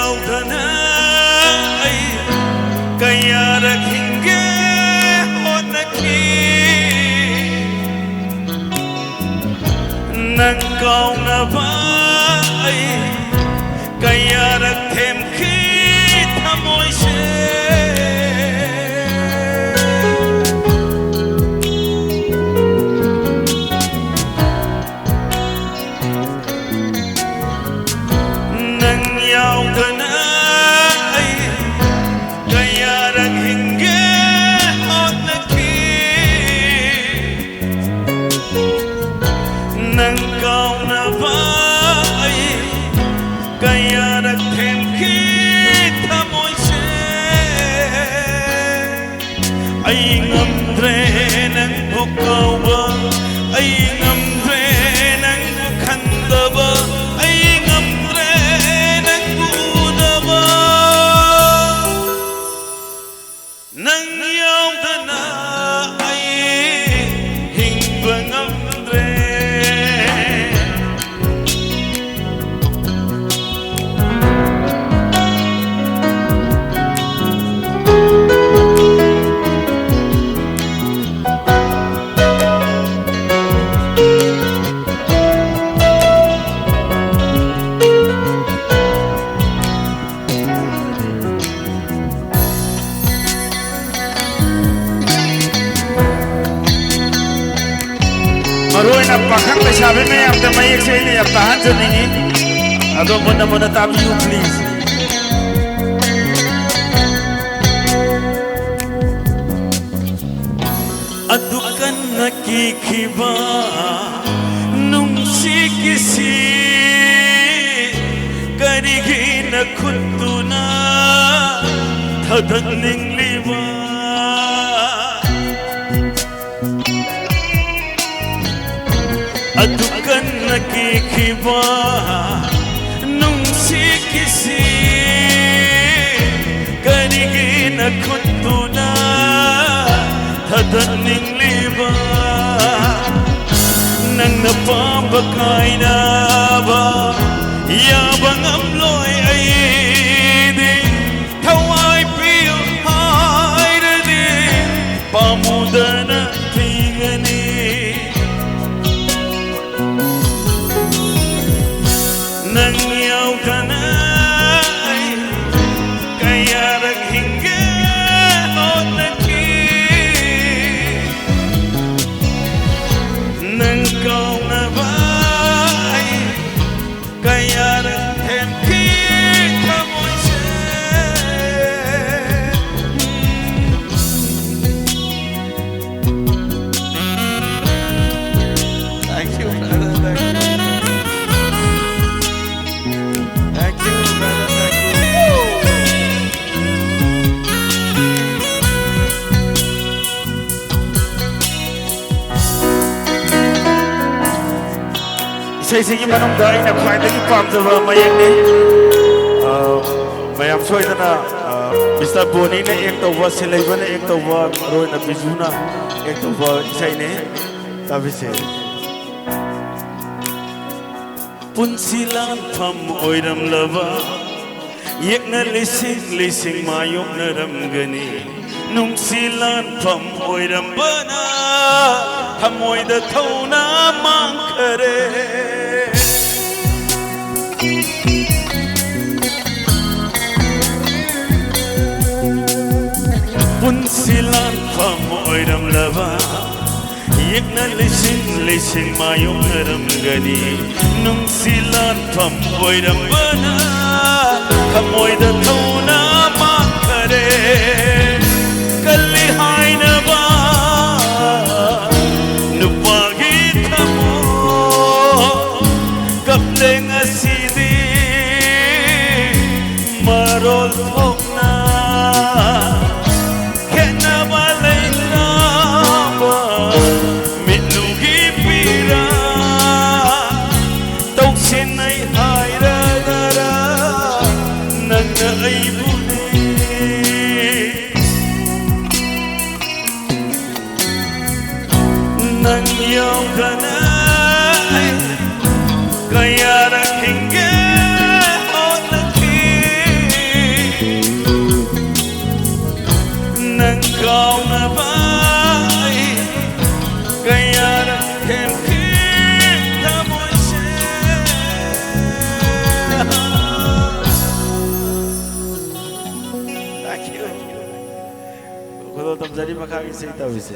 yaodana kayarak hinge hotnakhi nang kau na ba kayarak thêm khi thamoi se nang yaodana kayarak hinge hotnakhi nang kau na ba kayarak thêm khi thamoi se ai ngamdre nang bukau ba ai ngamdre nang bukhanda ba ai ngamdre nang buda ba nang yaodana ai hingba ngamdre Maroy na pakang na sabi na yung tamayag sa ili yung tahan sa ningi. Ato muna tabi you please. Adukan nakikiba nung sikisi karigi na kunto na tadaning liba. Adukan nakikiba nung sikisi karigi na kunto na tadaning liba. Nang napapakay na ba yabang amloy ay di taway piyo ay di pamuda na tingani. Nang yaodana kayarak hinge hotnakhi nang kau na ba kayarak thêm khi thamoi se. Thank you, brother. Thank you, brother. Isa'y manong dahil na khwaitagi pamjaba mayang ni mayam soidana Mr. Boni na ek tawba Silaiba na ek tawba Maroy na Biju na ek tawba isa'y ni tabi se punsilan pham oiram lava yek na lising mayok na ramgani nung silan pham oiram bana thamoy da thona mang khare. Punsilan pham oiram lava yek na lising mayok na ramgani nung silan pham oiram bana thamoy da thona mang khare. Kalihai na ba nupagi thamo kapleng asidi marol thokna kena balay na ba minugi pira toksin ay hayra dara nang naay buni. Nang yaodana kayarak hinge hotnakhi ꯇꯝꯖꯔꯤ ꯃꯈꯥꯒꯤ ꯏꯁꯩ ꯇꯧꯔꯤꯁꯦ